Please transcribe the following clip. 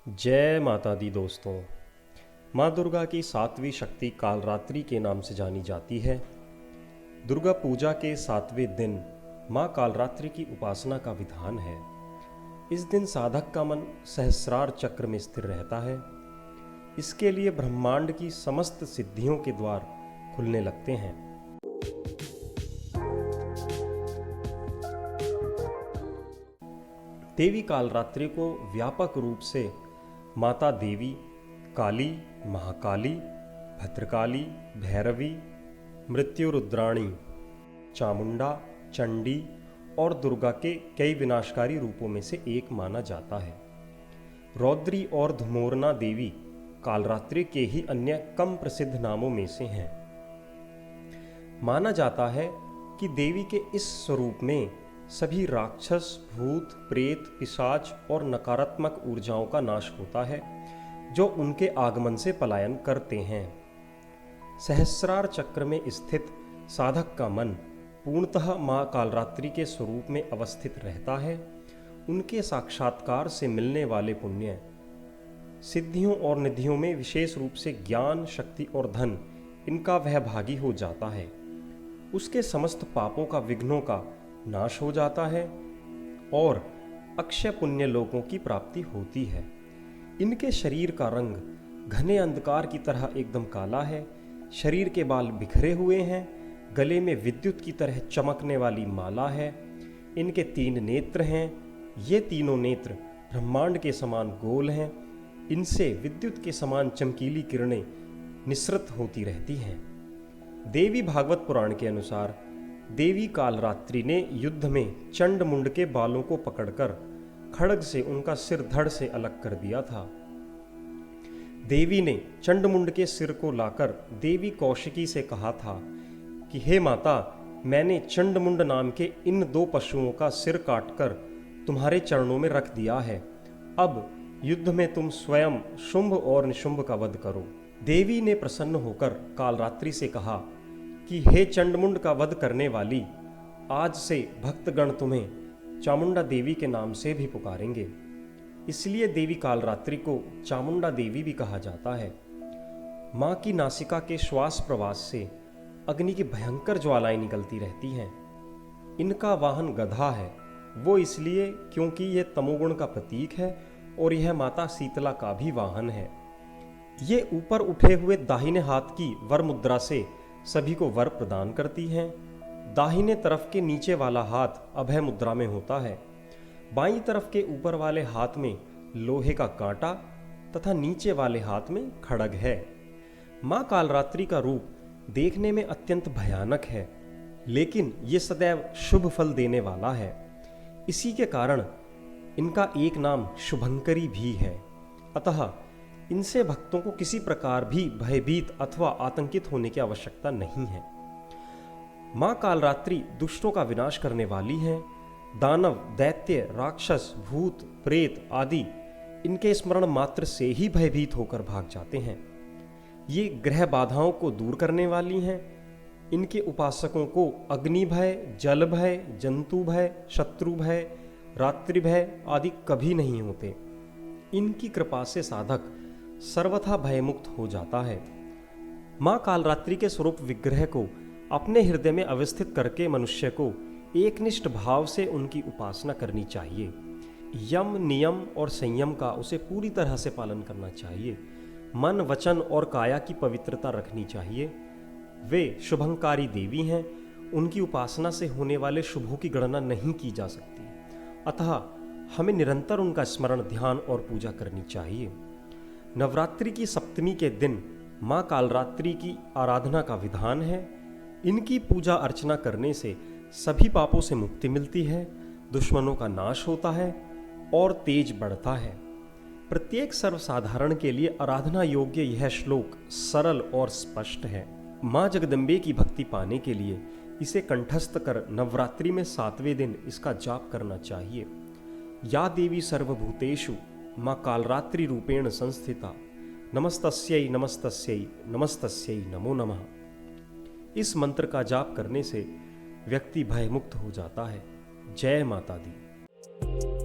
जय माता दी दोस्तों। माँ दुर्गा की सातवीं शक्ति कालरात्रि के नाम से जानी जाती है। दुर्गा पूजा के 7वें दिन माँ कालरात्रि की उपासना का विधान है। इस दिन साधक का मन सहस्रार चक्र में स्थिर रहता है। इसके लिए ब्रह्मांड की समस्त सिद्धियों के द्वार खुलने लगते हैं। देवी कालरात्रि को व्यापक रूप से माता देवी, काली, महाकाली, भद्रकाली, भैरवी, मृत्युरुद्राणी, चामुंडा, चंडी और दुर्गा के कई विनाशकारी रूपों में से एक माना जाता है। रौद्री और धुमोरना देवी कालरात्रि के ही अन्य कम प्रसिद्ध नामों में से हैं। माना जाता है कि देवी के इस स्वरूप में सभी राक्षस, भूत, प्रेत, पिशाच और नकारात्मक ऊर्जाओं का नाश होता है जो उनके आगमन से पलायन करते हैं। सहस्रार चक्र में स्थित साधक का मन पूर्णतः माँ कालरात्रि के स्वरूप में अवस्थित रहता है। उनके साक्षात्कार से मिलने वाले पुण्य, सिद्धियों और निधियों में विशेष रूप से ज्ञान, शक्ति और धन इनका वह भागी हो जाता है। उसके समस्त पापों का, विघ्नों का नाश हो जाता है और अक्षय पुण्य लोकों की प्राप्ति होती है। इनके शरीर का रंग घने अंधकार की तरह एकदम काला है। शरीर के बाल बिखरे हुए हैं। गले में विद्युत की तरह चमकने वाली माला है। इनके 3 नेत्र हैं। ये तीनों नेत्र ब्रह्मांड के समान गोल हैं। इनसे विद्युत के समान चमकीली किरणें निसृत होती रहती हैं। देवी भागवत पुराण के अनुसार देवी कालरात्रि ने युद्ध में चंडमुंड के बालों को पकड़कर खड्ग से उनका सिर धड़ से अलग कर दिया था। देवी ने चंडमुंड के सिर को लाकर देवी कौशिकी से कहा था कि हे माता, मैंने चंडमुंड नाम के इन 2 पशुओं का सिर काटकर तुम्हारे चरणों में रख दिया है। अब युद्ध में तुम स्वयं शुंभ और निशुंभ का वध करो। देवी ने प्रसन्न होकर कालरात्रि से कहा कि हे चंडमुंड का वध करने वाली, आज से भक्तगण तुम्हें चामुंडा देवी के नाम से भी पुकारेंगे। इसलिए देवी कालरात्रि को चामुंडा देवी भी कहा जाता है। माँ की नासिका के श्वास प्रवास से अग्नि की भयंकर ज्वालाएं निकलती रहती हैं। इनका वाहन गधा है। वो इसलिए क्योंकि यह तमोगुण का प्रतीक है और यह माता शीतला का भी वाहन है। ये ऊपर उठे हुए दाहिने हाथ की वर मुद्रा से सभी को वर प्रदान करती हैं। दाहिने तरफ के नीचे वाला हाथ अभय मुद्रा में होता है। बाईं तरफ के ऊपर वाले हाथ में लोहे का कांटा तथा नीचे वाले हाथ में खड्ग है। माँ कालरात्रि का रूप देखने में अत्यंत भयानक है, लेकिन ये सदैव शुभ फल देने वाला है। इसी के कारण इनका एक नाम शुभंकरी भी है। अतः इनसे भक्तों को किसी प्रकार भी भयभीत अथवा आतंकित होने की आवश्यकता नहीं है। माँ कालरात्रि दुष्टों का विनाश करने वाली हैं। दानव, दैत्य, राक्षस, भूत, प्रेत आदि इनके स्मरण मात्र से ही भयभीत होकर भाग जाते हैं। ये ग्रह बाधाओं को दूर करने वाली हैं। इनके उपासकों को अग्नि भय, जल भय, जंतु भय, शत्रु भय, रात्रि भय आदि कभी नहीं होते। इनकी कृपा से साधक सर्वथा भयमुक्त हो जाता है। माँ कालरात्रि के स्वरूप विग्रह को अपने हृदय में अवस्थित करके मनुष्य को एकनिष्ठ भाव से उनकी उपासना करनी चाहिए। यम, नियम और संयम का उसे पूरी तरह से पालन करना चाहिए। मन, वचन और काया की पवित्रता रखनी चाहिए। वे शुभंकारी देवी हैं। उनकी उपासना से होने वाले शुभों की गणना नहीं की जा सकती। अतः हमें निरंतर उनका स्मरण, ध्यान और पूजा करनी चाहिए। नवरात्रि की सप्तमी के दिन माँ कालरात्रि की आराधना का विधान है। इनकी पूजा अर्चना करने से सभी पापों से मुक्ति मिलती है, दुश्मनों का नाश होता है और तेज बढ़ता है। प्रत्येक सर्वसाधारण के लिए आराधना योग्य यह श्लोक सरल और स्पष्ट है। माँ जगदम्बे की भक्ति पाने के लिए इसे कंठस्थ कर नवरात्रि में 7वें दिन इसका जाप करना चाहिए। या देवी सर्वभूतेषु माँ कालरात्रि रूपेण संस्थिता, नमस्तस्यै नमस्तस्यै नमस्तस्यै नमो नमः। इस मंत्र का जाप करने से व्यक्ति भयमुक्त हो जाता है। जय माता दी।